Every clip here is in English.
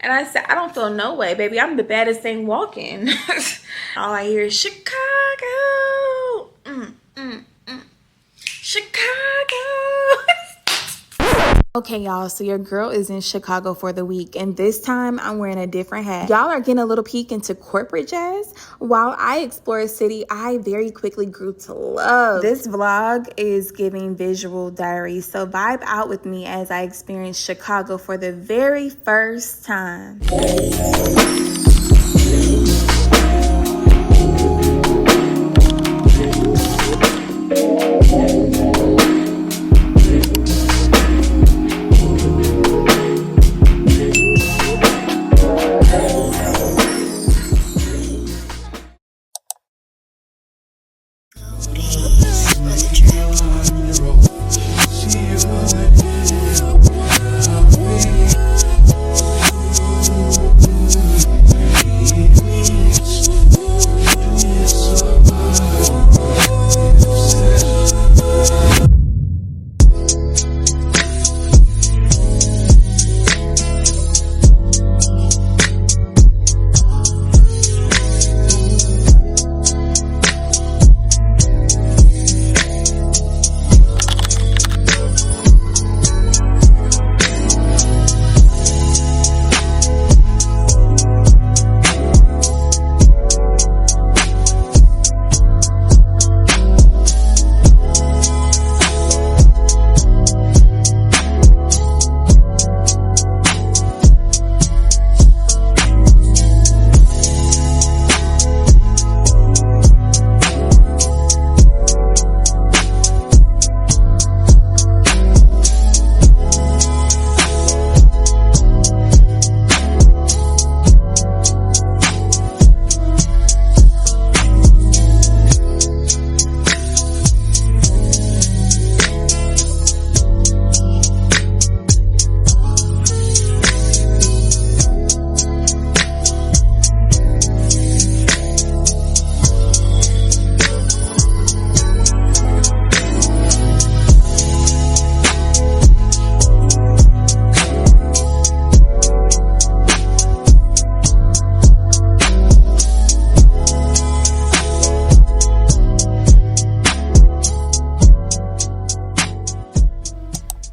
And I said, I don't feel no way, baby. I'm the baddest thing walking. All I hear is Chicago. Chicago. Okay, y'all, so your girl is in Chicago for the week, and this time I'm wearing a different hat. Y'all are getting a little peek into corporate jazz. While I explore a city I very quickly grew to love. This vlog is giving visual diary, so vibe out with me as I experience Chicago for the very first time.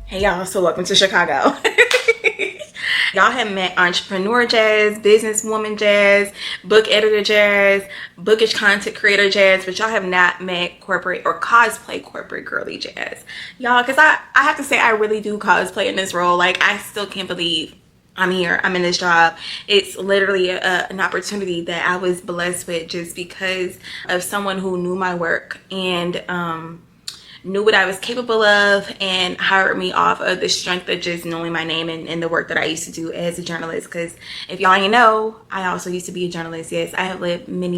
Hey y'all, so welcome to Chicago. Y'all have met entrepreneur jazz, businesswoman jazz, book editor jazz, bookish content creator jazz, but y'all have not met corporate or cosplay corporate girly jazz. Y'all, because I have to say I really do cosplay in this role. Like, I still can't believe I'm here. I'm in this job. It's literally an opportunity that I was blessed with just because of someone who knew my work and knew what I was capable of and hired me off of the strength of just knowing my name and the work that I used to do as a journalist. Because if y'all ain't know, I also used to be a journalist. Yes, I have lived many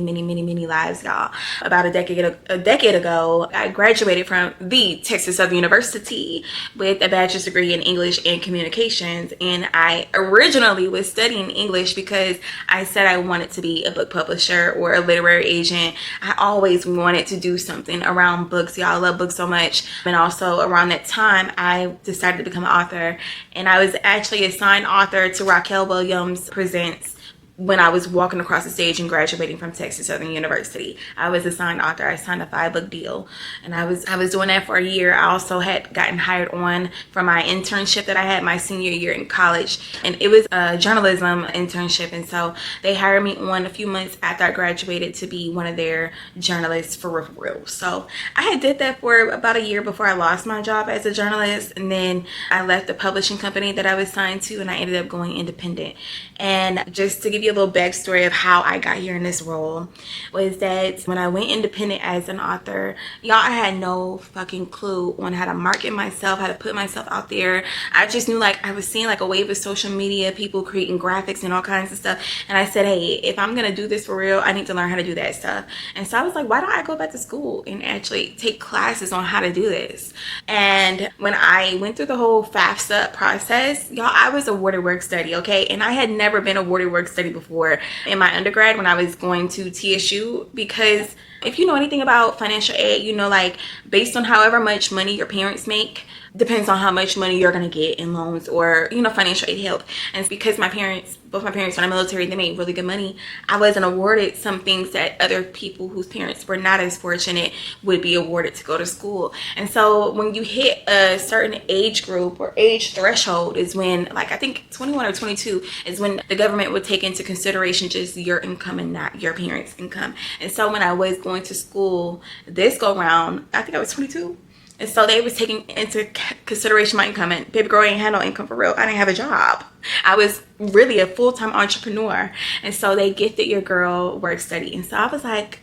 lives, y'all. About a decade ago, I graduated from the Texas Southern University with a bachelor's degree in English and communications. And I originally was studying English because I said I wanted to be a book publisher or a literary agent. I always wanted to do something around books. Y'all, I love books so much. And also around that time, I decided to become an author. And I was actually a signed author to Raquel Williams Presents when I was walking across the stage and graduating from Texas Southern University. I was a signed author. I signed a 5-book deal, and I was doing that for a year. I also had gotten hired on for my internship that I had my senior year in college, and it was a journalism internship. And so they hired me on a few months after I graduated to be one of their journalists for real. So I had did that for about a year before I lost my job as a journalist, and then I left the publishing company that I was signed to, and I ended up going independent. And just to give you a little backstory of how I got here in this role was that when I went independent as an author, y'all, I had no fucking clue on how to market myself, how to put myself out there. I just knew, like, I was seeing like a wave of social media, people creating graphics and all kinds of stuff. And I said, hey, if I'm gonna do this for real, I need to learn how to do that stuff. And so I was like, why don't I go back to school and actually take classes on how to do this? And when I went through the whole FAFSA process, y'all, I was awarded work study, okay? And I had never been awarded work study before in my undergrad when I was going to TSU, because if you know anything about financial aid, you know, like, based on however much money your parents make, depends on how much money you're going to get in loans or, you know, financial aid help. And because my parents, both my parents were in the military, they made really good money, I wasn't awarded some things that other people whose parents were not as fortunate would be awarded to go to school. And so when you hit a certain age group or age threshold is when, like, I think 21 or 22 is when the government would take into consideration just your income and not your parents' income. And so when I was going to school this go round, I think I was 22. And so they was taking into consideration my income, and baby girl ain't had no income for real. I didn't have a job. I was really a full-time entrepreneur. And so they gifted your girl work study. And so I was like,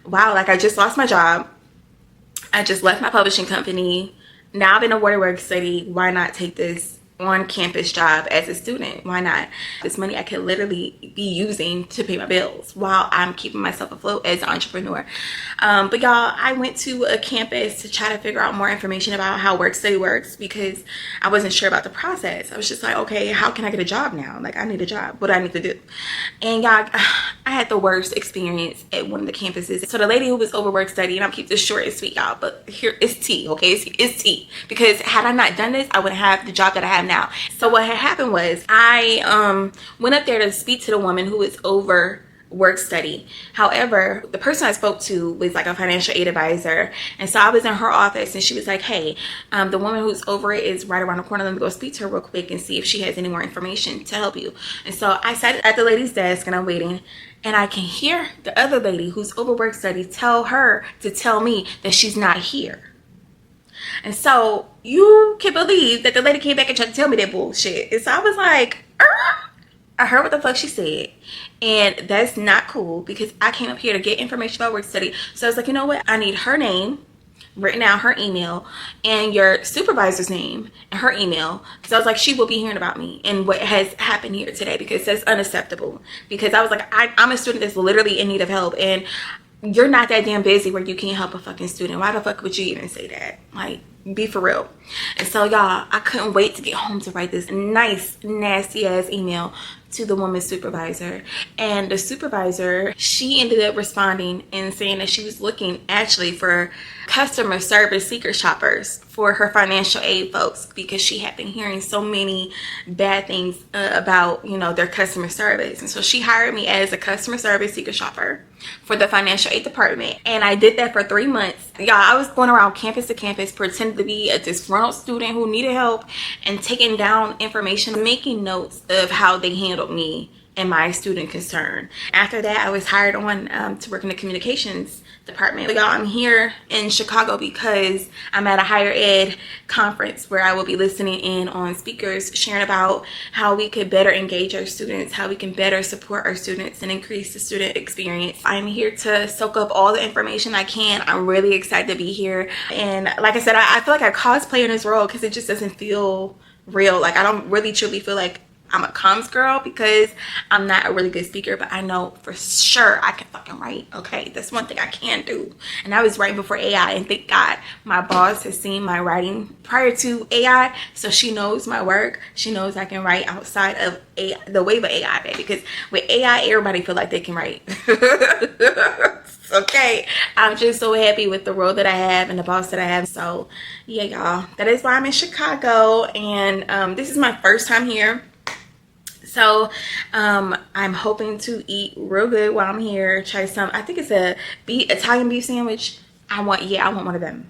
wow, like I just lost my job. I just left my publishing company. Now I've been awarded work study. Why not take this on-campus job as a student? Why not? This money I could literally be using to pay my bills while I'm keeping myself afloat as an entrepreneur. But y'all, I went to a campus to try to figure out more information about how work study works because I wasn't sure about the process. I was just like, okay, how can I get a job now? Like, I need a job. What do I need to do? And y'all, I had the worst experience at one of the campuses. So the lady who was over work study, and I'll keep this short and sweet, y'all, but here is tea, okay? It's tea. Because had I not done this, I wouldn't have the job that I have now. So what had happened was I went up there to speak to the woman who was over work study. However, the person I spoke to was like a financial aid advisor, and so I was in her office and she was like, hey, the woman who's over it is right around the corner. Let me go speak to her real quick and see if she has any more information to help you. And so I sat at the lady's desk and I'm waiting, and I can hear the other lady who's over work study tell her to tell me that she's not here. And so you can believe that the lady came back and tried to tell me that bullshit. And so I was like, I heard what the fuck she said. And that's not cool because I came up here to get information about work study. So I was like, you know what? I need her name, written out, her email, and your supervisor's name and her email. So I was like, she will be hearing about me and what has happened here today, because that's unacceptable. Because I was like, I'm a student that's literally in need of help, and you're not that damn busy where you can't help a fucking student. Why the fuck would you even say that? Like, be for real. And so y'all, I couldn't wait to get home to write this nice, nasty ass email to the woman's supervisor. And the supervisor, she ended up responding and saying that she was looking actually for customer service seeker shoppers for her financial aid folks, because she had been hearing so many bad things about, you know, their customer service. And so she hired me as a customer service seeker shopper for the financial aid department. And I did that for 3 months. Y'all, I was going around campus to campus pretending to be a disgruntled student who needed help and taking down information, making notes of how they handled me and my student concern. After that, I was hired on to work in the communications department. Y'all, I'm here in Chicago because I'm at a higher ed conference where I will be listening in on speakers sharing about how we could better engage our students, how we can better support our students and increase the student experience. I'm here to soak up all the information I can. I'm really excited to be here. And like I said, I feel like I cosplay in this role because it just doesn't feel real. Like, I don't really truly feel like I'm a comms girl because I'm not a really good speaker, but I know for sure I can fucking write. Okay, that's one thing I can do. And I was writing before AI, and thank God my boss has seen my writing prior to AI, so she knows my work. She knows I can write outside of the wave of AI, baby, because with AI, everybody feel like they can write. Okay, I'm just so happy with the role that I have and the boss that I have. So yeah, y'all, that is why I'm in Chicago, and this is my first time here. So I'm hoping to eat real good while I'm here. Try some, I think it's a Italian beef sandwich. I want one of them.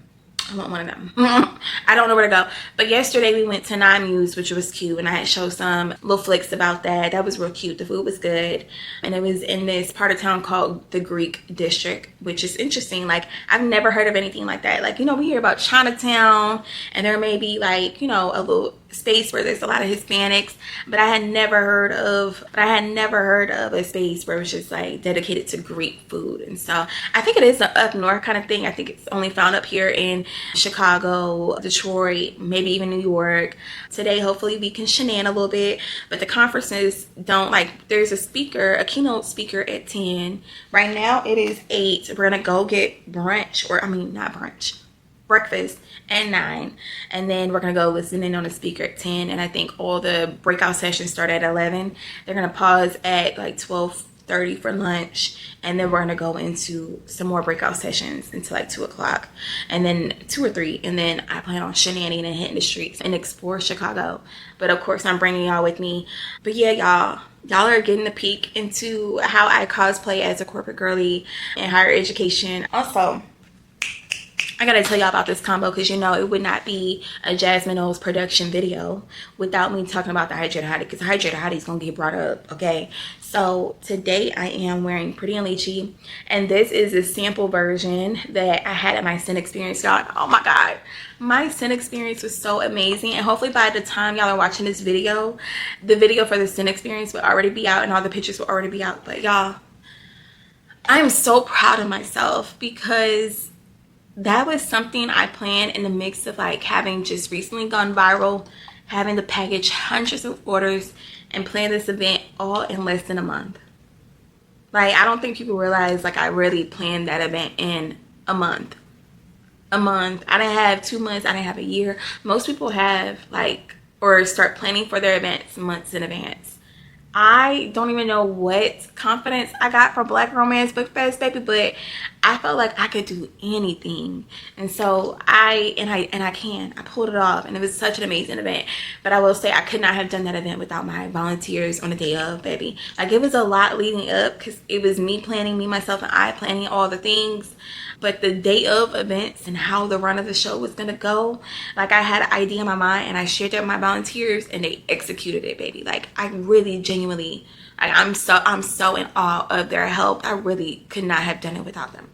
I want one of them. I don't know where to go. But yesterday we went to Nine Muse, which was cute. And I had showed some little flicks about that. That was real cute. The food was good. And it was in this part of town called the Greek District, which is interesting. Like, I've never heard of anything like that. Like, you know, we hear about Chinatown, and there may be like, you know, a little space where there's a lot of Hispanics, but I had never heard of a space where it was just like dedicated to Greek food. And so I think it is an up north kind of thing. I think it's only found up here in Chicago, Detroit, maybe even New York. Today hopefully we can shenan a little bit, but the conferences don't, like, there's a keynote speaker at 10. Right now it is 8. We're gonna go get brunch, or I mean not brunch, breakfast at 9, and then we're gonna go listen in on the speaker at 10. And I think all the breakout sessions start at 11. They're gonna pause at like 12:30 12:30 for lunch, and then we're gonna go into some more breakout sessions until like 2 o'clock, and then 2 or 3, and then I plan on shenanigans and hitting the streets and explore Chicago. But of course, I'm bringing y'all with me. But yeah, y'all are getting a peek into how I cosplay as a corporate girly in higher education. Also, I gotta tell y'all about this combo, because you know it would not be a Jasmine O's production video without me talking about the hydrator hottie, because the hydrator hottie is gonna get brought up. Okay, so today I am wearing Pretty and Lychee, and this is a sample version that I had at my Sin experience, y'all. Oh my god, my Sin experience was so amazing, and hopefully by the time y'all are watching this video, the video for the Sin experience will already be out and all the pictures will already be out. But y'all, I am so proud of myself, because that was something I planned in the mix of like having just recently gone viral, having to package hundreds of orders, and plan this event all in less than a month. Like, I don't think people realize like I really planned that event in a month. I didn't have 2 months, I didn't have a year. Most people have like, or start planning for their events months in advance. I don't even know what confidence I got from Black Romance Book Fest, baby, but I felt like I could do anything. And so I pulled it off, and it was such an amazing event. But I will say I could not have done that event without my volunteers on the day of, baby. Like, it was a lot leading up, because it was me planning, me, myself, and I planning all the things. But the day of events and how the run of the show was gonna go, like, I had an idea in my mind, and I shared it with my volunteers, and they executed it, baby. Like, I really genuinely, I'm so in awe of their help. I really could not have done it without them.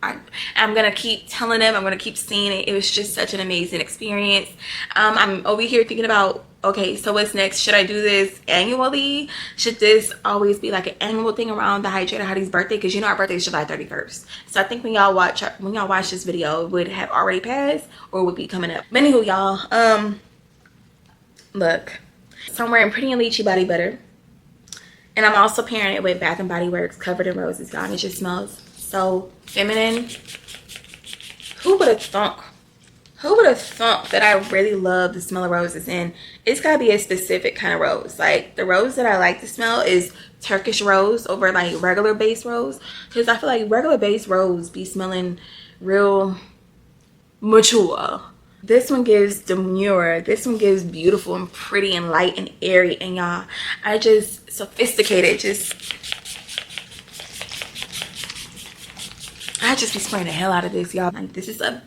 I'm gonna keep telling them, I'm gonna keep seeing it. It was just such an amazing experience. I'm over here thinking about, okay, so what's next? Should I do this annually? Should this always be like an annual thing around the Hydrator Hottie's birthday? Because you know our birthday is July 31st. So I think when y'all watch this video, it would have already passed or would be coming up. But anywho, y'all, look, so I'm wearing Pretty and Lychee body butter, and I'm also pairing it with Bath and Body Works Covered in Roses, y'all. And it just smells so feminine. Who would have thunk? Who would have thought that I really love the smell of roses? And it's gotta be a specific kind of rose. Like, the rose that I like to smell is Turkish rose over like regular base rose, because I feel like regular base rose be smelling real mature. This one gives demure. This one gives beautiful and pretty and light and airy. And y'all, I just sophisticated. I just be spraying the hell out of this, y'all. Like, this is a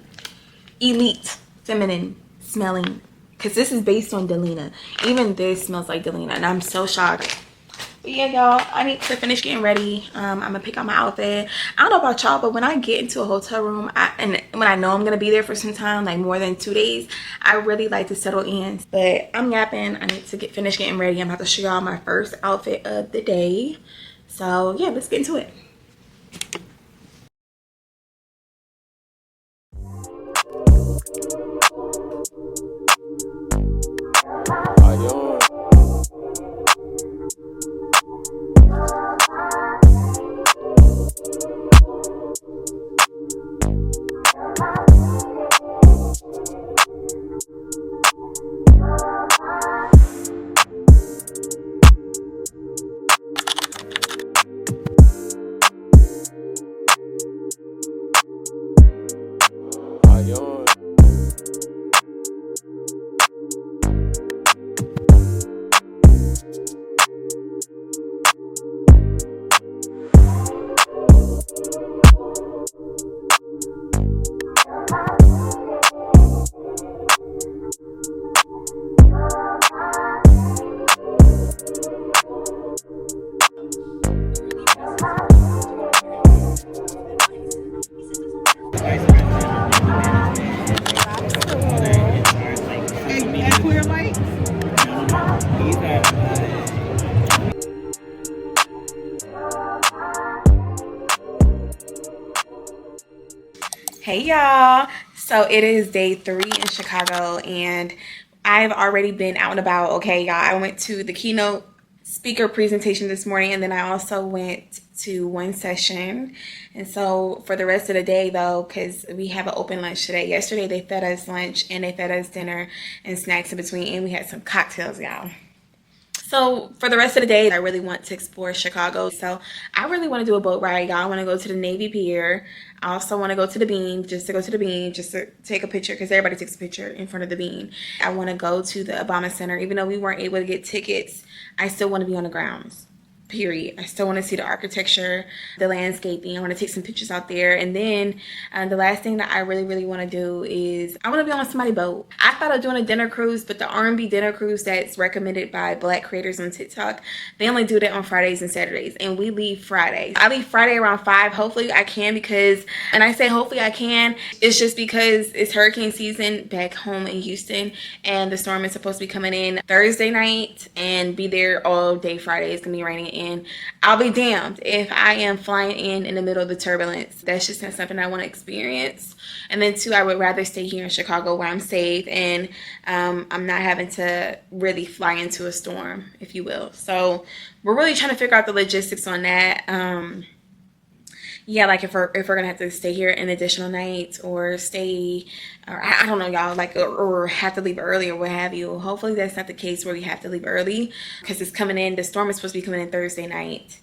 elite feminine smelling, because this is based on Delina. Even this smells like Delina, and I'm so shocked. But yeah, y'all, I need to finish getting ready. I'm gonna pick out my outfit. I don't know about y'all, but when I get into a hotel room, and when I know I'm gonna be there for some time, like more than 2 days, I really like to settle in. But I'm yapping. I need to finish getting ready. I'm about to show y'all my first outfit of the day. So yeah, let's get into it. Hey y'all, so it is day 3 in Chicago, and I've already been out and about. Okay, y'all, I went to the keynote speaker presentation this morning, and then I also went to one session. And so for the rest of the day though, because we have an open lunch today. Yesterday they fed us lunch and they fed us dinner and snacks in between, and we had some cocktails, y'all. So for the rest of the day, I really want to explore Chicago. So I really want to do a boat ride, y'all. I want to go to the Navy Pier. I also want to go to the Bean, just to go to the Bean, just to take a picture, because everybody takes a picture in front of the Bean. I want to go to the Obama Center. Even though we weren't able to get tickets, I still want to be on the grounds. Period. I still want to see the architecture, the landscaping. I want to take some pictures out there. And then the last thing that I really want to do is I want to be on somebody's boat. I thought of doing a dinner cruise, but the R&B dinner cruise that's recommended by Black creators on TikTok, they only do that on Fridays and Saturdays, and we leave Friday. I leave Friday around 5. Hopefully I can, because, and I say hopefully I can, it's just because it's hurricane season back home in Houston, and the storm is supposed to be coming in Thursday night and be there all day Friday. It's gonna be raining, and I'll be damned if I am flying in the middle of the turbulence. That's just not something I want to experience. And then 2, I would rather stay here in Chicago where I'm safe, and I'm not having to really fly into a storm, if you will. So we're really trying to figure out the logistics on that. Yeah, like if we're gonna have to stay here an additional night, or stay, or I don't know, y'all, like, or have to leave early, or what have you. Hopefully that's not the case where we have to leave early, because it's coming in. The storm is supposed to be coming in Thursday night.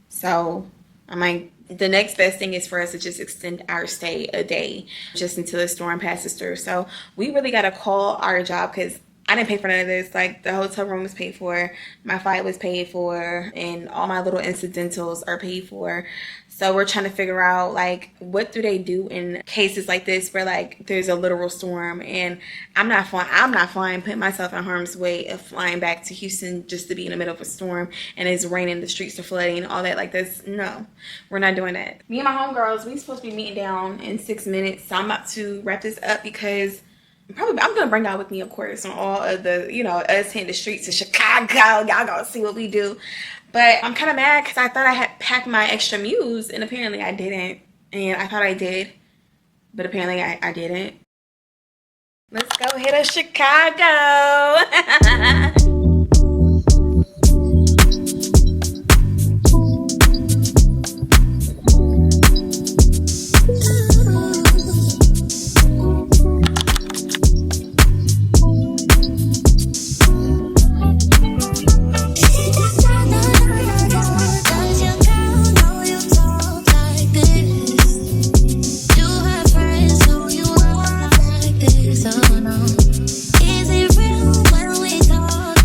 So I might, the next best thing is for us to just extend our stay a day, just until the storm passes through. So we really gotta call our job, because I didn't pay for none of this. Like, the hotel room was paid for, my flight was paid for, and all my little incidentals are paid for. So we're trying to figure out, like, what do they do in cases like this where, like, there's a literal storm, and I'm not flying, putting myself in harm's way of flying back to Houston just to be in the middle of a storm and it's raining, the streets are flooding, all that. Like, this, no, we're not doing that. Me and my homegirls, we supposed to be meeting down in 6 minutes. So I'm about to wrap this up, because I'm gonna bring y'all with me, of course, on all of the, you know, us hitting the streets of Chicago. Y'all gonna see what we do. But I'm kind of mad, because I thought I had packed my extra muse, and apparently I didn't. And I thought I did, but apparently I didn't. Let's go hit a Chicago. Is it real when we talk?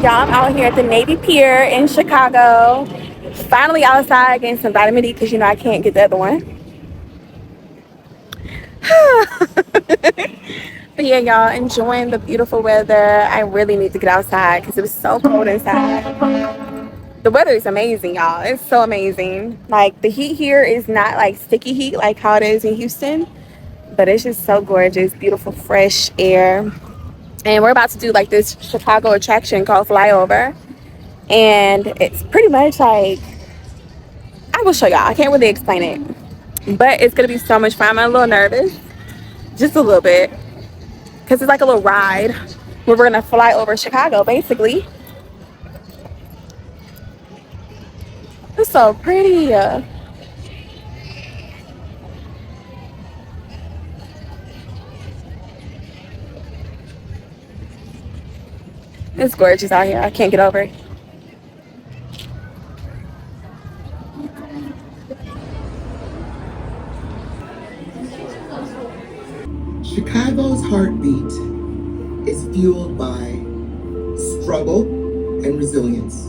Y'all, I'm out here at the Navy Pier in Chicago. Finally outside getting some vitamin D because you know I can't get the other one. But yeah, y'all, enjoying the beautiful weather. I really need to get outside because it was so cold inside. The weather is amazing, y'all. It's so amazing. Like, the heat here is not like sticky heat like how it is in Houston, but it's just so gorgeous, beautiful, fresh air. And we're about to do like this Chicago attraction called Flyover. And it's pretty much like, I will show y'all. I can't really explain it, but it's gonna be so much fun. I'm a little nervous, just a little bit, because it's like a little ride where we're gonna fly over Chicago, basically. It's so pretty. It's gorgeous out here. I can't get over it. Chicago's heartbeat is fueled by struggle and resilience.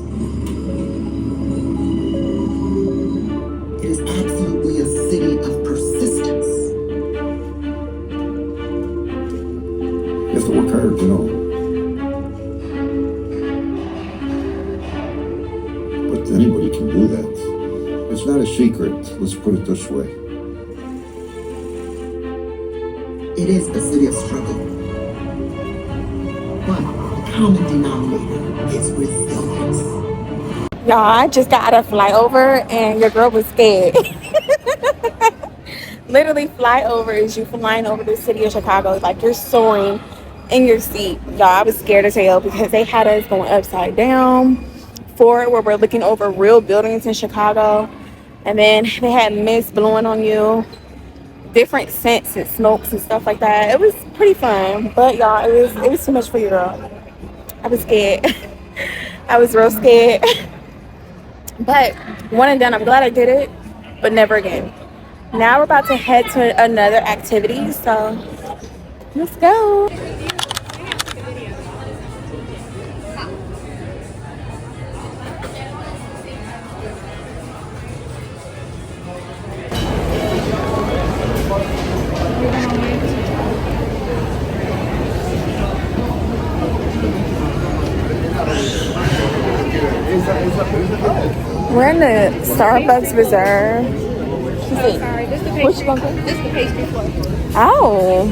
It is absolutely a city of persistence. You have to work hard, you know. But anybody can do that. It's not a secret, let's put it this way. It is a city of struggle. But the common denominator is resilience. Y'all, I just got out of flyover and your girl was scared. Literally, flyover is you flying over the city of Chicago. Like, you're soaring in your seat. Y'all, I was scared as hell because they had us going upside down forward where we're looking over real buildings in Chicago. And then they had mist blowing on you, different scents and smokes and stuff like that. It was pretty fun, but y'all, it was too much for you, girl. I was scared. I was real scared. But one and done. I'm glad I did it, but never again. Now we're about to head to another activity, so let's go. We're in the Starbucks Reserve. Sorry, this is the pastry. What you gonna do? This is the pastry floor. Oh,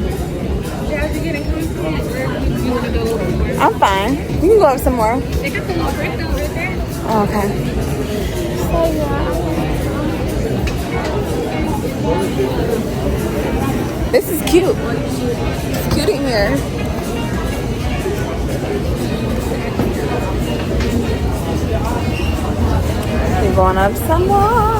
As you get in confidence, wherever you want to go a little more. I'm fine. You can go up some more. They got the little brick down right there. Okay. This is cute. It's cute in here. We're going up some more.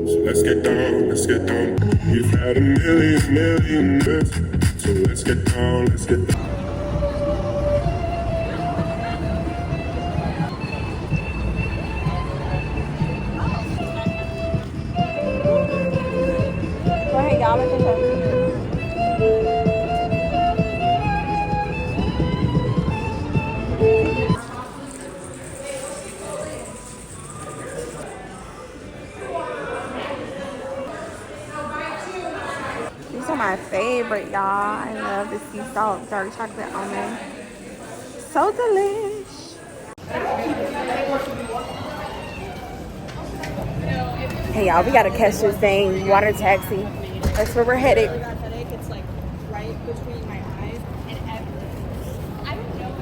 So let's get down, let's get down. We've had a million years. So let's get down, let's get down. Go ahead, y'all. Let me go. These are my favorite, y'all. I love the sea salt dark chocolate almond. So delish. Hey, y'all, we gotta catch this thing, water taxi. That's where we're headed. It's like right between my eyes and everything. I don't know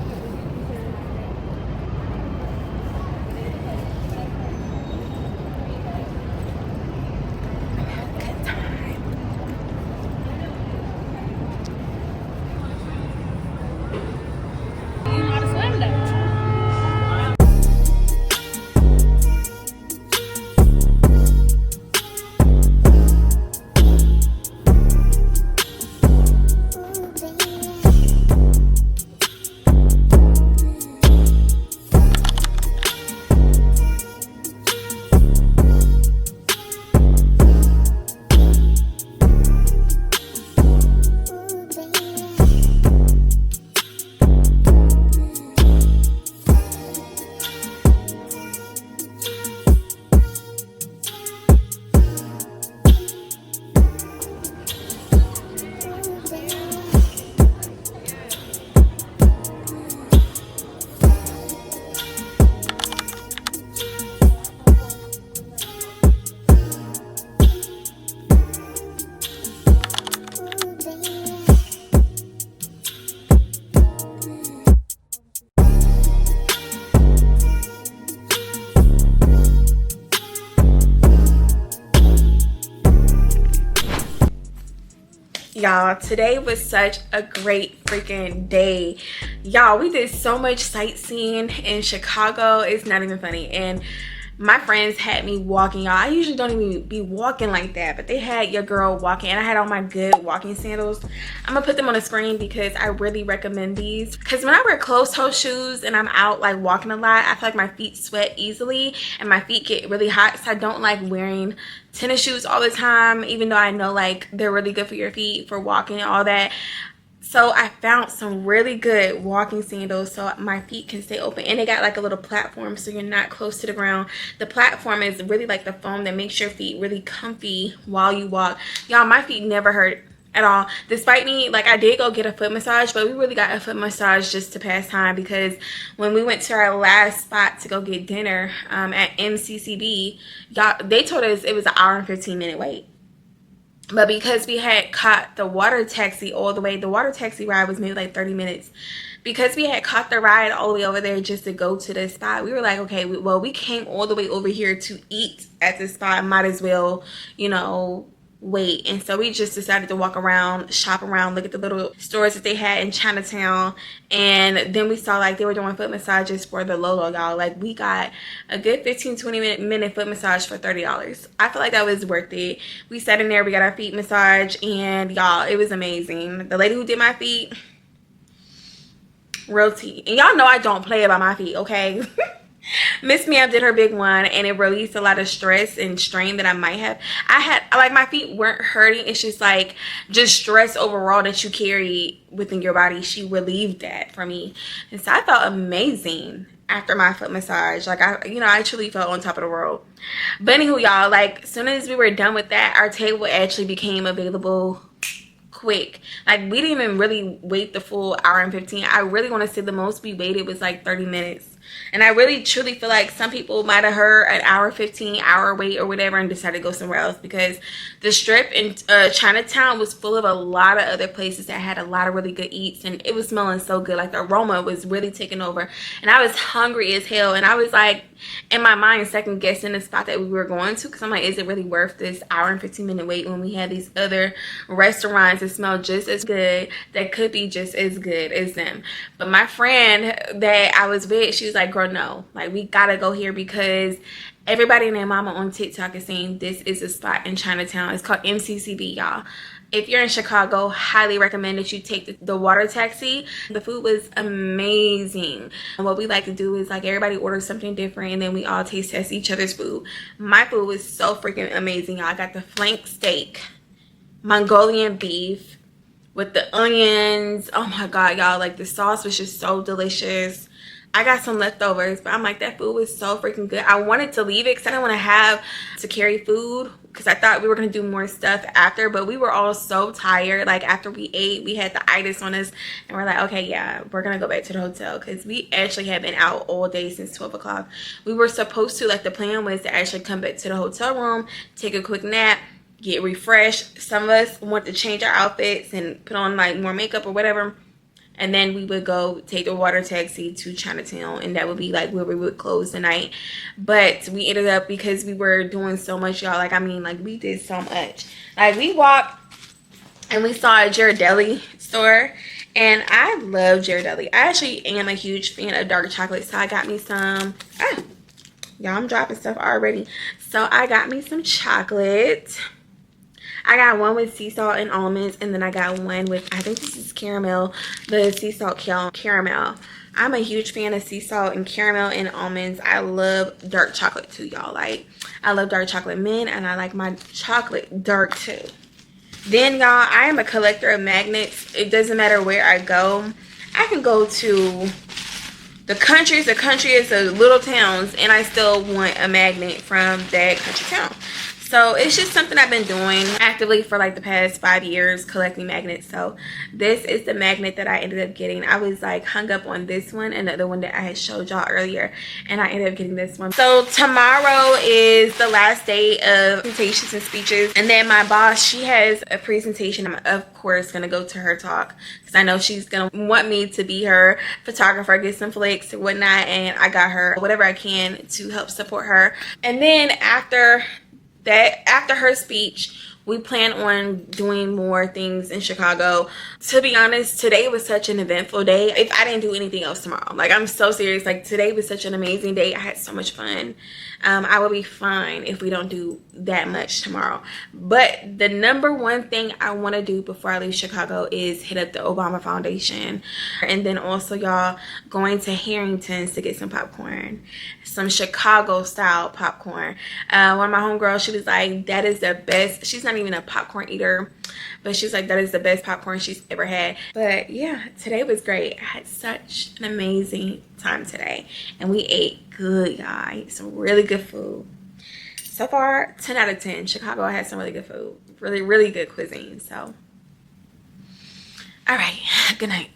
y'all, today was such a great freaking day. Y'all, we did so much sightseeing in Chicago, it's not even funny. And my friends had me walking, y'all. I usually don't even be walking like that, but they had your girl walking, and I had all my good walking sandals. I'm gonna put them on the screen because I really recommend these, because when I wear closed-toe shoes and I'm out like walking a lot, I feel like my feet sweat easily and my feet get really hot. So I don't like wearing tennis shoes all the time, even though I know like they're really good for your feet for walking and all that. So I found some really good walking sandals so my feet can stay open, and they got like a little platform so you're not close to the ground. The platform is really like the foam that makes your feet really comfy while you walk. Y'all, my feet never hurt at all, despite me, like, I did go get a foot massage, but we really got a foot massage just to pass time, because when we went to our last spot to go get dinner at MCCB, y'all, they told us it was an hour and 15-minute wait. But because we had caught the water taxi all the way, the water taxi ride was maybe like 30 minutes. Because we had caught the ride all the way over there just to go to the spot, we were like, okay, well, we came all the way over here to eat at the spot. Might as well, you know, wait. And so we just decided to walk around, shop around, look at the little stores that they had in Chinatown. And then we saw like they were doing foot massages for the Lolo, y'all. Like, we got a good 15-20 minute foot massage for $30. I feel like that was worth it. We sat in there, we got our feet massaged, and y'all, it was amazing. The lady who did my feet, real tea. And y'all know I don't play about my feet, okay? Miss Ma'am did her big one, and it released a lot of stress and strain that I might have. I had, like, my feet weren't hurting. It's just like just stress overall that you carry within your body. She relieved that for me, and so I felt amazing after my foot massage. Like, I truly felt on top of the world. But anywho, y'all, like, as soon as we were done with that, our table actually became available quick. Like, we didn't even really wait the full hour and 15. I really want to say the most we waited was like 30 minutes. And I really truly feel like some people might have heard an hour 15 hour wait or whatever and decided to go somewhere else, because the strip in Chinatown was full of a lot of other places that had a lot of really good eats, and it was smelling so good. Like, the aroma was really taking over, and I was hungry as hell, and I was like in my mind second guessing the spot that we were going to, because I'm like, is it really worth this hour and 15-minute wait when we had these other restaurants that smell just as good, that could be just as good as them? But my friend that I was with, she was like, girl, no, like, we gotta go here, because everybody and their mama on TikTok is saying this is a spot in Chinatown. It's called MCCB, y'all. If you're in Chicago, highly recommend that you take the water taxi. The food was amazing. And what we like to do is, like, everybody orders something different, and then we all taste test each other's food. My food was so freaking amazing, y'all. I got the flank steak, Mongolian beef with the onions. Oh my god, y'all, like, the sauce was just so delicious. I got some leftovers, but I'm like, that food was so freaking good. I wanted to leave it because I didn't want to have to carry food, because I thought we were going to do more stuff after, but we were all so tired. Like, after we ate, we had the itis on us, and we're like, okay, yeah, we're going to go back to the hotel, because we actually had been out all day since 12 o'clock. We were supposed to, like, the plan was to actually come back to the hotel room, take a quick nap, get refreshed. Some of us want to change our outfits and put on, like, more makeup or whatever. And then we would go take the water taxi to Chinatown, and that would be like where we would close the night. But we ended up, because we were doing so much, y'all, like, I mean, like, we did so much. Like, we walked and we saw a Ghirardelli store, and I love Ghirardelli. I actually am a huge fan of dark chocolate, so I got me some. Y'all, I'm dropping stuff already. So I got me some chocolate. I got one with sea salt and almonds, and then I got one with, I think this is caramel, the sea salt caramel. I'm a huge fan of sea salt and caramel and almonds. I love dark chocolate too, y'all. Like, I love dark chocolate mint, and I like my chocolate dark too. Then, y'all, I am a collector of magnets. It doesn't matter where I go. I can go to the country is the little towns, and I still want a magnet from that country town. So it's just something I've been doing actively for like the past 5 years, collecting magnets. So this is the magnet that I ended up getting. I was like hung up on this one and the other one that I had showed y'all earlier, and I ended up getting this one. So tomorrow is the last day of presentations and speeches, and then my boss, she has a presentation. I'm of course gonna go to her talk, because I know she's gonna want me to be her photographer, get some flicks and whatnot, and I got her whatever I can to help support her. And then after her speech, We plan on doing more things in Chicago. To be honest, today was such an eventful day. If I didn't do anything else tomorrow, like, I'm so serious. Like, today was such an amazing day. I had so much fun. I will be fine if we don't do that much tomorrow. But the number one thing I want to do before I leave Chicago is hit up the Obama Foundation. And then also, y'all, going to Harrington's to get some popcorn. Some Chicago style popcorn. One of my homegirls, she was like, that is the best. She's not even a popcorn eater, but she's like, that is the best popcorn she's ever had. But yeah, today was great. I had such an amazing time today, and we ate good, y'all. I ate some really good food. So far, 10 out of 10. Chicago had some really good food. Really, really good cuisine. So, all right. Good night.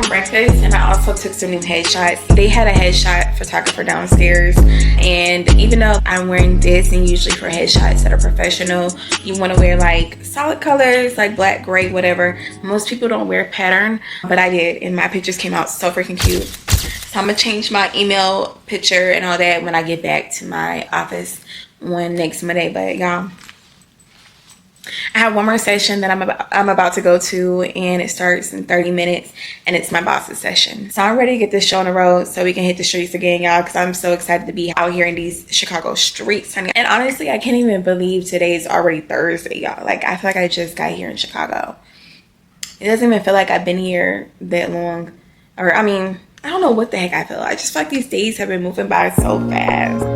Breakfast, and I also took some new headshots. They had a headshot photographer downstairs, and even though I'm wearing this, and usually for headshots that are professional you want to wear like solid colors like black, gray, whatever. Most people don't wear pattern, but I did, and my pictures came out so freaking cute. So I'm gonna change my email picture and all that when I get back to my office on next Monday. But y'all, I have one more session that I'm about to go to, and it starts in 30 minutes, and it's my boss's session. So I'm ready to get this show on the road so we can hit the streets again, y'all, because I'm so excited to be out here in these Chicago streets, honey. And honestly, I can't even believe today's already Thursday, y'all. Like, I feel like I just got here in Chicago. It doesn't even feel like I've been here that long. Or, I mean, I don't know what the heck I feel. I just feel like these days have been moving by so fast.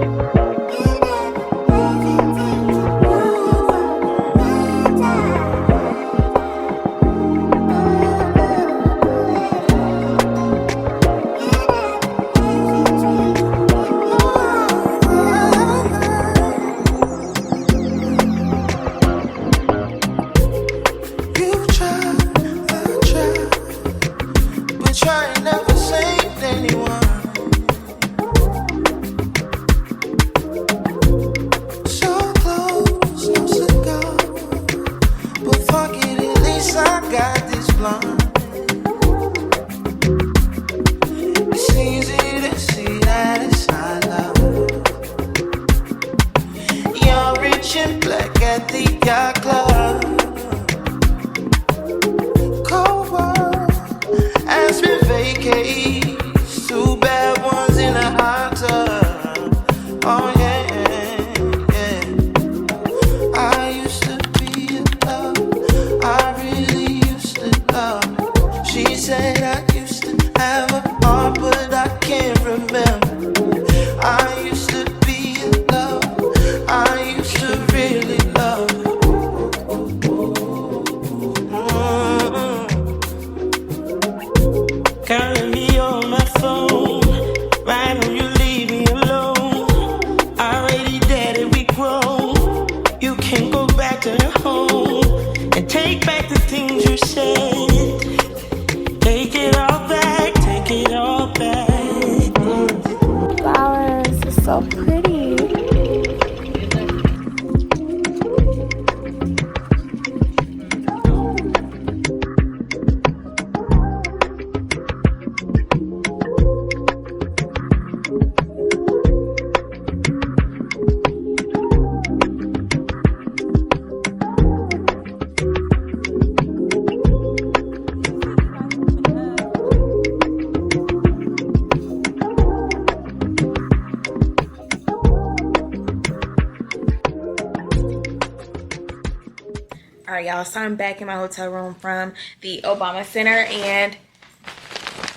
All right, y'all, so I'm back in my hotel room from the Obama Center, and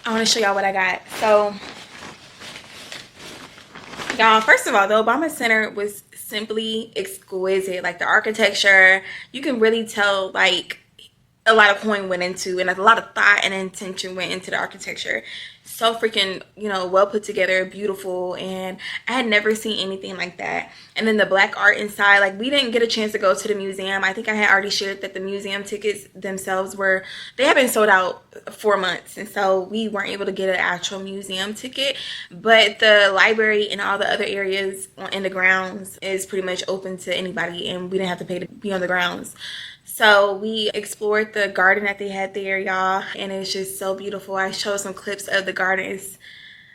I want to show y'all what I got. So, y'all, first of all, the Obama Center was simply exquisite. Like the architecture, you can really tell like a lot of coin went into, and a lot of thought and intention went into the architecture. So freaking, you know, well put together, beautiful, and I had never seen anything like that. And then the black art inside, like we didn't get a chance to go to the museum. I think I had already shared that the museum tickets themselves were, they have been sold out 4 months, and so we weren't able to get an actual museum ticket. But the library and all the other areas in the grounds is pretty much open to anybody, and we didn't have to pay to be on the grounds. So we explored the garden that they had there, y'all, and it's just so beautiful. I showed some clips of the gardens.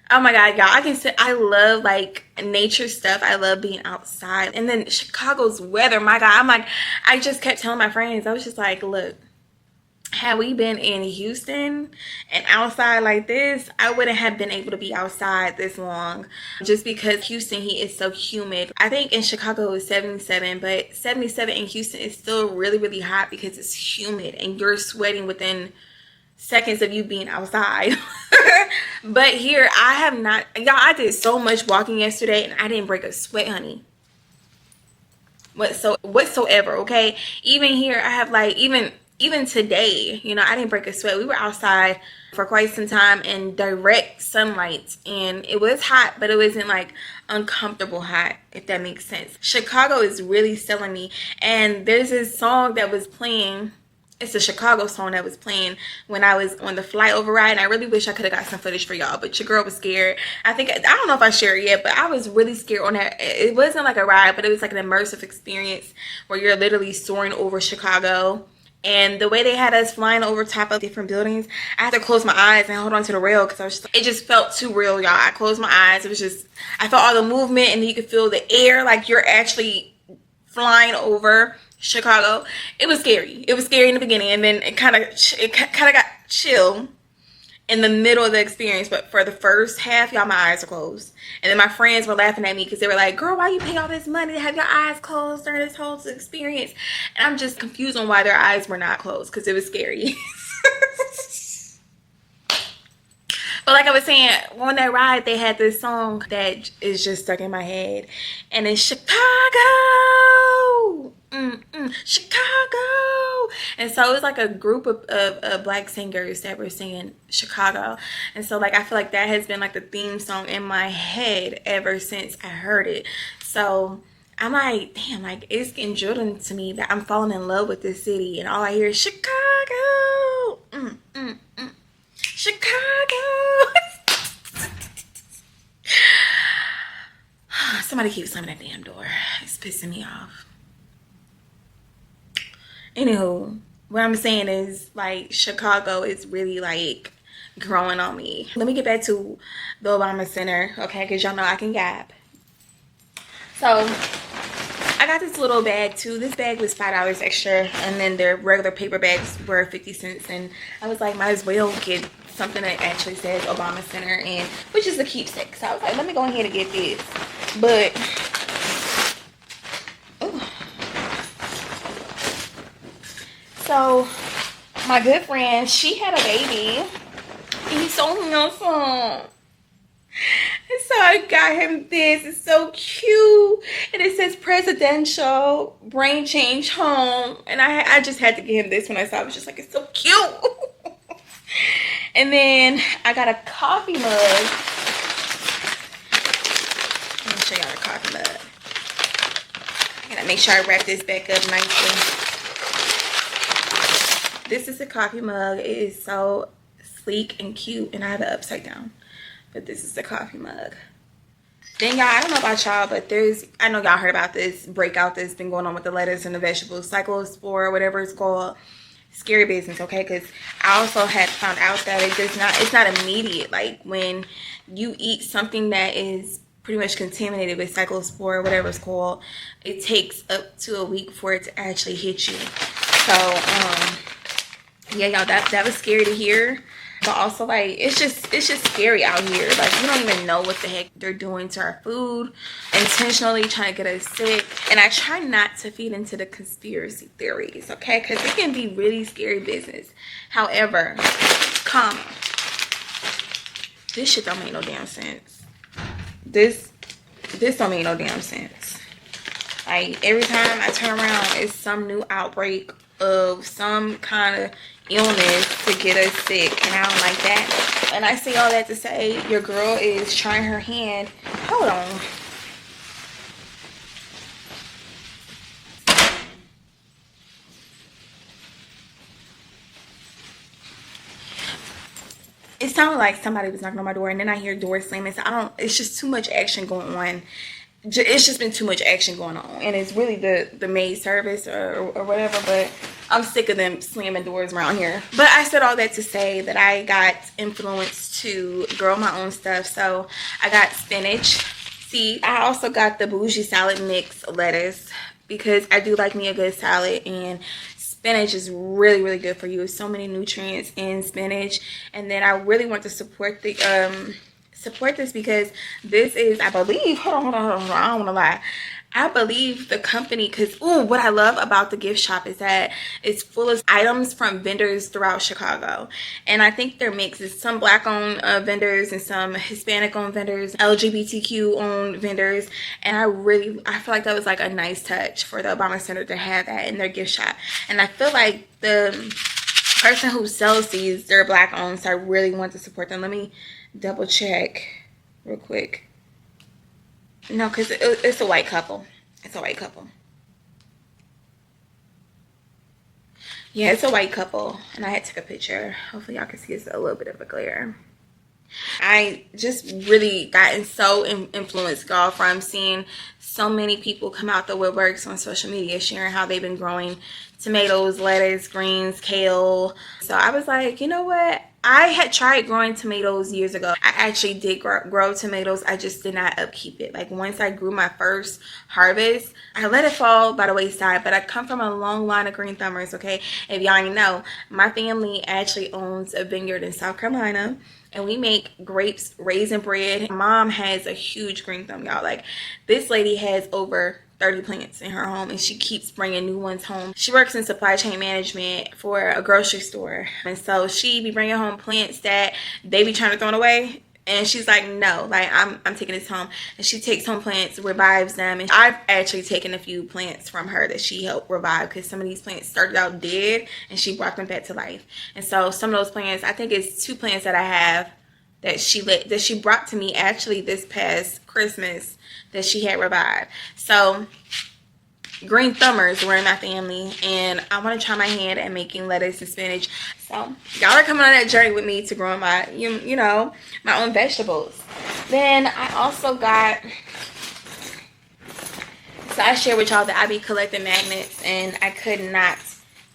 Oh my god, y'all, I can say I love like nature stuff. I love being outside. And then Chicago's weather, my god, I'm like, I just kept telling my friends, I was just like, look, had we been in Houston and outside like this, I wouldn't have been able to be outside this long, just because Houston heat is so humid. I think in Chicago it's 77, but 77 in Houston is still really, really hot because it's humid and you're sweating within seconds of you being outside. But here I have not, y'all, I did so much walking yesterday and I didn't break a sweat, honey, whatsoever. Okay, even here I have like, even today, you know, I didn't break a sweat. We were outside for quite some time in direct sunlight, and it was hot, but it wasn't like uncomfortable hot, if that makes sense. Chicago is really selling me. And there's this song that was playing. It's a Chicago song that was playing when I was on the flyover ride, and I really wish I could have got some footage for y'all, but your girl was scared. I don't know if I shared it yet, but I was really scared on that. It wasn't like a ride, but it was like an immersive experience where you're literally soaring over Chicago. And the way they had us flying over top of different buildings, I had to close my eyes and hold on to the rail because it just felt too real, y'all. I closed my eyes. It was just, I felt all the movement, and then you could feel the air like you're actually flying over Chicago. It was scary. It was scary in the beginning, and then it kind of got chill in the middle of the experience. But for the first half, y'all, my eyes are closed. And then my friends were laughing at me because they were like, girl, why you pay all this money to have your eyes closed during this whole experience? And I'm just confused on why their eyes were not closed, because it was scary. But like I was saying, on that ride, they had this song that is just stuck in my head. And it's Chicago. Chicago. And so it was like a group of black singers that were singing Chicago. And so like I feel like that has been like the theme song in my head ever since I heard it. So I'm like, damn, like it's getting drilled into me that I'm falling in love with this city, and all I hear is Chicago. Chicago. Somebody keep slamming that damn door. It's pissing me off. Anywho, what I'm saying is like Chicago is really like growing on me. Let me get back to the Obama Center, okay? Because y'all know I can gap. So I got this little bag too. This bag was $5 extra, and then their regular paper bags were 50 cents. And I was like, might as well get something that actually says Obama Center, and which is a keepsake. So I was like, let me go ahead and get this. But ooh. So my good friend, she had a baby. He's so handsome. And so I got him this. It's so cute. And it says presidential brain change home. And I just had to get him this when I saw it. I was just like, it's so cute. And then I got a coffee mug. Let me show y'all the coffee mug. I gotta make sure I wrap this back up nicely. This is the coffee mug. It is so sleek and cute, and I have it upside down. But this is the coffee mug. Then y'all, I don't know about y'all, but I know y'all heard about this breakout that's been going on with the lettuce and the vegetables, cyclospore, whatever it's called. Scary business, okay? Because I also had found out that it's not immediate. Like when you eat something that is pretty much contaminated with cyclospore, whatever it's called, it takes up to a week for it to actually hit you. So yeah, y'all, that was scary to hear. But also, like, it's just scary out here. Like, we don't even know what the heck they're doing to our food, intentionally trying to get us sick. And I try not to feed into the conspiracy theories, okay? Because it can be really scary business. However, comma, this shit don't make no damn sense. This don't make no damn sense. Like every time I turn around, it's some new outbreak of some kind of illness to get us sick, and I don't like that. And I say all that to say your girl is trying her hand. Hold on. It sounded like somebody was knocking on my door, and then I hear doors slamming. So I don't. It's just too much action going on. It's just been too much action going on, and it's really the maid service or whatever. But I'm sick of them slamming doors around here. But I said all that to say that I got influenced to grow my own stuff. So I got spinach seed. I also got the bougie salad mix lettuce because I do like me a good salad, and spinach is really, really good for you. There's so many nutrients in spinach. And then I really want to support the support this because this is, I believe, hold on, I don't want to lie. I believe the company, because what I love about the gift shop is that it's full of items from vendors throughout Chicago. And I think their mix is some black owned vendors and some Hispanic owned vendors, LGBTQ owned vendors. And I feel like that was like a nice touch for the Obama Center to have that in their gift shop. And I feel like the person who sells these, they're black owned, so I really want to support them. Let me double check real quick. No, because it's a white couple. It's a white couple. Yeah, it's a white couple. And I had to take a picture. Hopefully y'all can see it's a little bit of a glare. I just really gotten so influenced, y'all, from seeing so many people come out the woodworks on social media sharing how they've been growing tomatoes, lettuce, greens, kale. So I was like, you know what? I had tried growing tomatoes years ago. I actually did grow tomatoes. I just did not upkeep it. Like once I grew my first harvest, I let it fall by the wayside. But I come from a long line of green thumbers, okay? If y'all ain't know, my family actually owns a vineyard in South Carolina. And we make grapes, raisin bread. My mom has a huge green thumb, y'all. Like this lady has over 30 plants in her home, and she keeps bringing new ones home. She works in supply chain management for a grocery store, and so she be bringing home plants that they be trying to throw away, and she's like, no, like I'm taking this home. And she takes home plants, revives them, and I've actually taken a few plants from her that she helped revive because some of these plants started out dead and she brought them back to life. And so some of those plants, I think it's 2 plants that I have that she brought to me actually this past Christmas that she had revived. So green thumbers were in my family, and I want to try my hand at making lettuce and spinach. So y'all are coming on that journey with me to growing my you know, my own vegetables. Then I also got, so I shared with y'all that I be collecting magnets, and I could not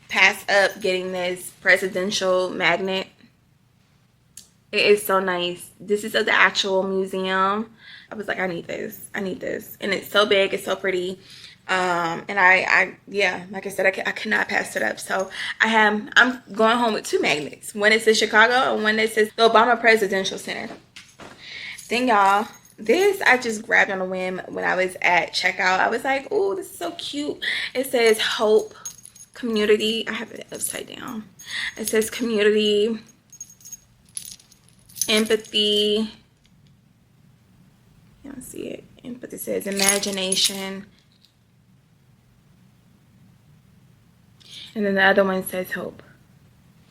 pass up getting this presidential magnet. It is so nice. This is at the actual museum. I was like, I need this. And it's so big. It's so pretty. And yeah, like I said, I cannot pass it up. So I'm going home with 2 magnets. One that says Chicago and one that says the Obama Presidential Center. Then y'all, this I just grabbed on a whim when I was at checkout. I was like, oh, this is so cute. It says Hope Community. I have it upside down. It says community, empathy. You don't see it. Empathy says imagination. And then the other one says hope.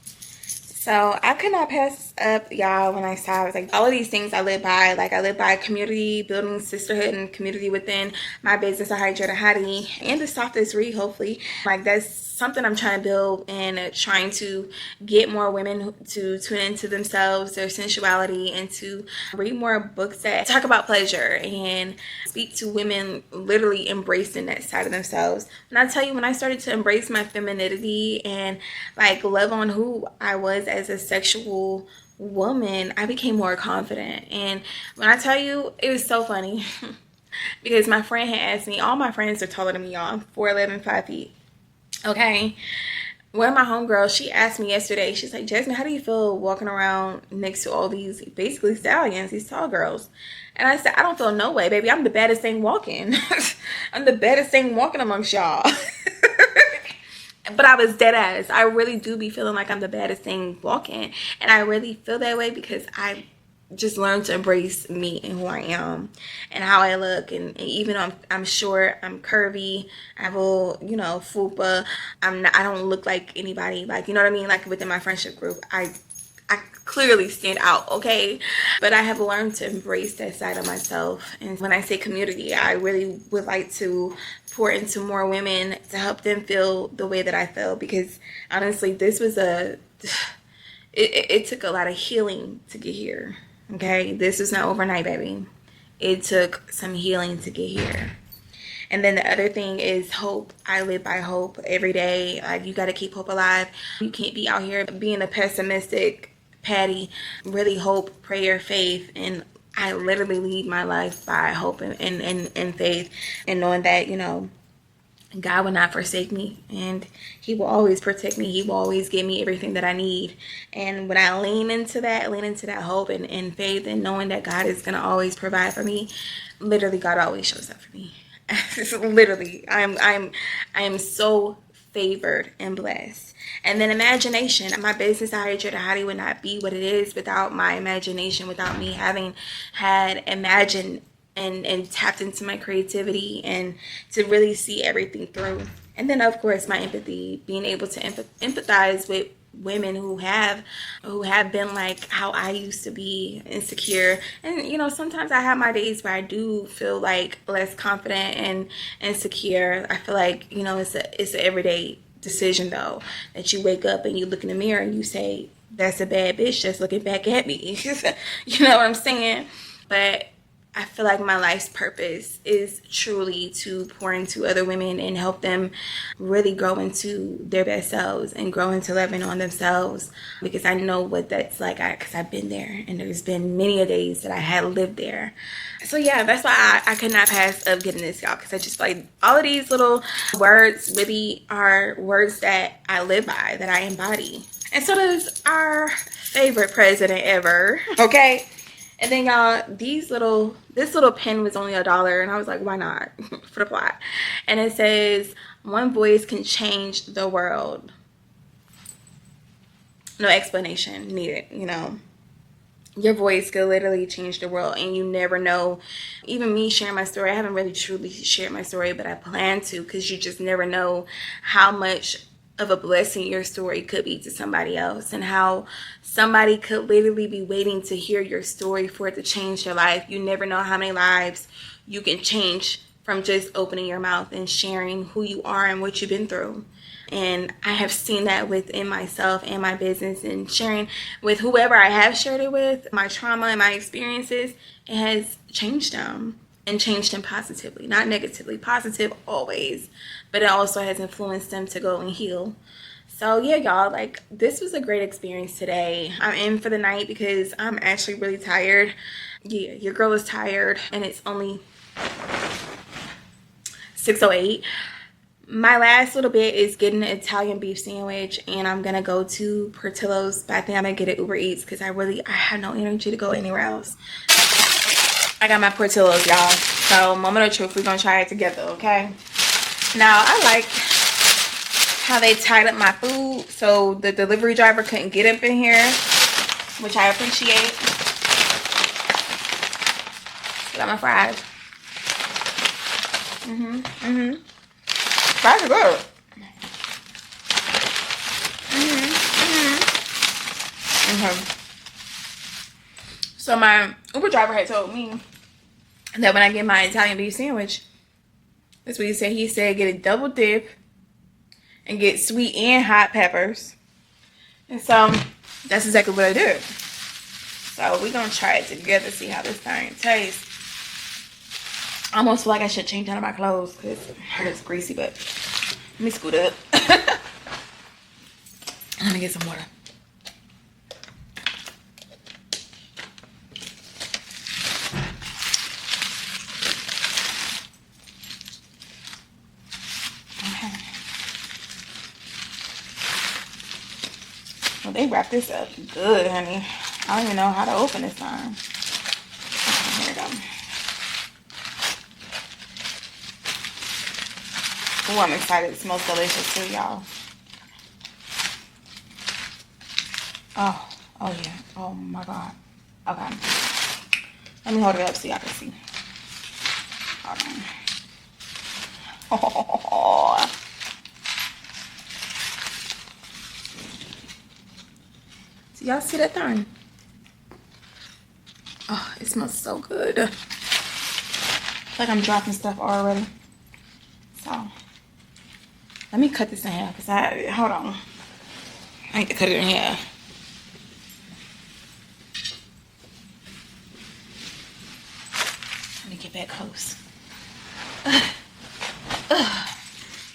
So I could not pass up, y'all, when I saw, I was like, all of these things I live by. Like I live by community, building sisterhood and community within my business, a Hydrate a Hottie, and the softest read, hopefully. Like that's something I'm trying to build, and trying to get more women to tune into themselves, their sensuality, and to read more books that talk about pleasure and speak to women literally embracing that side of themselves. And I tell you, when I started to embrace my femininity and like love on who I was as a sexual woman, I became more confident. And when I tell you, it was so funny because my friend had asked me, all my friends are taller than me, y'all. I'm 4'11", 5 feet. Okay, one of my homegirls, she asked me yesterday, she's like, Jasmine, how do you feel walking around next to all these basically stallions, these tall girls? And I said, I don't feel no way, baby. I'm the baddest thing walking. I'm the baddest thing walking amongst y'all. But I was dead ass. I really do be feeling like I'm the baddest thing walking. And I really feel that way because I just learned to embrace me and who I am and how I look. And even though I'm short, I'm curvy, I have a little, fupa, I don't look like anybody, like, you know what I mean? Like within my friendship group, I clearly stand out, okay? But I have learned to embrace that side of myself. And when I say community, I really would like to pour into more women to help them feel the way that I feel, because honestly, this was it took a lot of healing to get here, okay? This was not overnight, baby. It took some healing to get here. And then the other thing is hope. I live by hope every day. Like, you got to keep hope alive. You can't be out here being a pessimistic Patty. Really hope, prayer, faith. And I literally lead my life by hope and faith, and knowing that, God will not forsake me, and he will always protect me. He will always give me everything that I need. And when I lean into that hope and faith, and knowing that God is going to always provide for me, literally God always shows up for me. Literally, I am so favored and blessed. And then imagination. My business out here, Hottie, would not be what it is without my imagination, without me having had imagined and tapped into my creativity and to really see everything through. And then, of course, my empathy, being able to empathize with women who have been like how I used to be, insecure. And sometimes I have my days where I do feel like less confident and insecure. I feel like it's an everyday decision, though, that you wake up and you look in the mirror and you say, that's a bad bitch just looking back at me. You know what I'm saying? But I feel like my life's purpose is truly to pour into other women and help them really grow into their best selves and grow into loving on themselves, because I know what that's like, because I've been there, and there's been many a days that I had lived there. So yeah, that's why I could not pass up getting this, y'all, because I just like all of these little words really are words that I live by, that I embody. And so does our favorite president ever, okay? And then, y'all, this little pen was only $1, and I was like, why not? For the plot. And it says, one voice can change the world. No explanation needed, Your voice could literally change the world, and you never know. Even me sharing my story, I haven't really truly shared my story, but I plan to, because you just never know how much of a blessing your story could be to somebody else, and how somebody could literally be waiting to hear your story for it to change their life. You never know how many lives you can change from just opening your mouth and sharing who you are and what you've been through. And I have seen that within myself and my business, and sharing with whoever I have shared it with, my trauma and my experiences, it has changed them, and changed them positively, not negatively. Positive always, but it also has influenced them to go and heal. So yeah, y'all, like, this was a great experience today. I'm in for the night because I'm actually really tired. Yeah, your girl is tired, and it's only 6:08. My last little bit is getting an Italian beef sandwich, and I'm gonna go to Portillo's, but I think I'm gonna get it Uber Eats because I have no energy to go anywhere else. I got my Portillo's, y'all. So moment of truth, we're gonna try it together, okay? Now, I like how they tied up my food so the delivery driver couldn't get up in here, which I appreciate. Got my fries. Fries are good. So my Uber driver had told me that when I get my Italian beef sandwich, that's what he said. He said get a double dip and get sweet and hot peppers. And so that's exactly what I did. So we're going to try it together, see how this thing tastes. I almost feel like I should change out of my clothes because it's greasy, but let me scoot up. Let me get some water. Well, they wrap this up good, honey. I don't even know how to open this time. Okay, here we go. Oh, I'm excited. It smells delicious too, y'all. Oh yeah. Oh my God. Okay. Let me hold it up so y'all can see. Hold on. Oh. Do y'all see that thing? Oh, it smells so good. I feel like I'm dropping stuff already. So, let me cut this in half because hold on. I need to cut it in half. Let me get back close.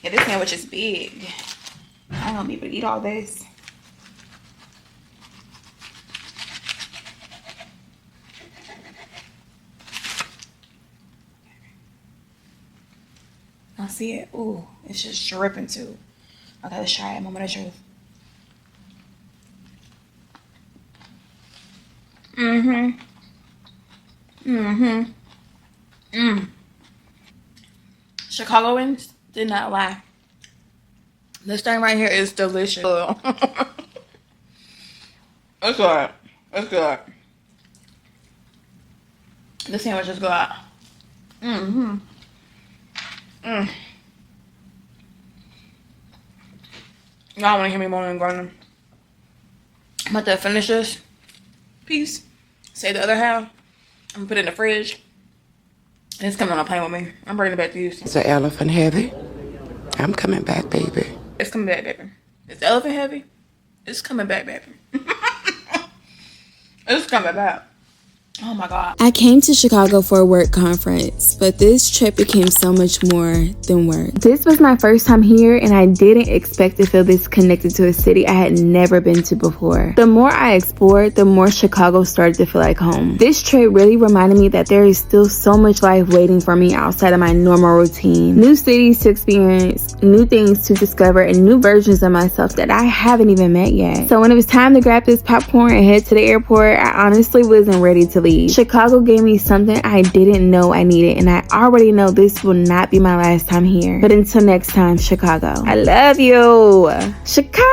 Yeah, this sandwich is big. I'm gonna be able to eat all this. I see it. Ooh, it's just dripping too. Okay, let's try it. Moment of truth. Chicagoans did not lie. This thing right here is delicious. It's good. It's good. This sandwich is good. Y'all want to hear me moaning and groaning? I'm about to finish this piece. Save the other half. I'm gonna put it in the fridge. And it's coming on a plane with me. I'm bringing it back to you. Is the elephant heavy? I'm coming back, baby. It's coming back, baby. Is the elephant heavy? It's coming back, baby. It's coming back. Oh my God. I came to Chicago for a work conference, but this trip became so much more than work. This was my first time here, and I didn't expect to feel this connected to a city I had never been to before. The more I explored, the more Chicago started to feel like home. This trip really reminded me that there is still so much life waiting for me outside of my normal routine. New cities to experience, new things to discover, and new versions of myself that I haven't even met yet. So when it was time to grab this popcorn and head to the airport, I honestly wasn't ready to leave. Chicago gave me something I didn't know I needed, and I already know this will not be my last time here. But until next time, Chicago, I love you. Chicago!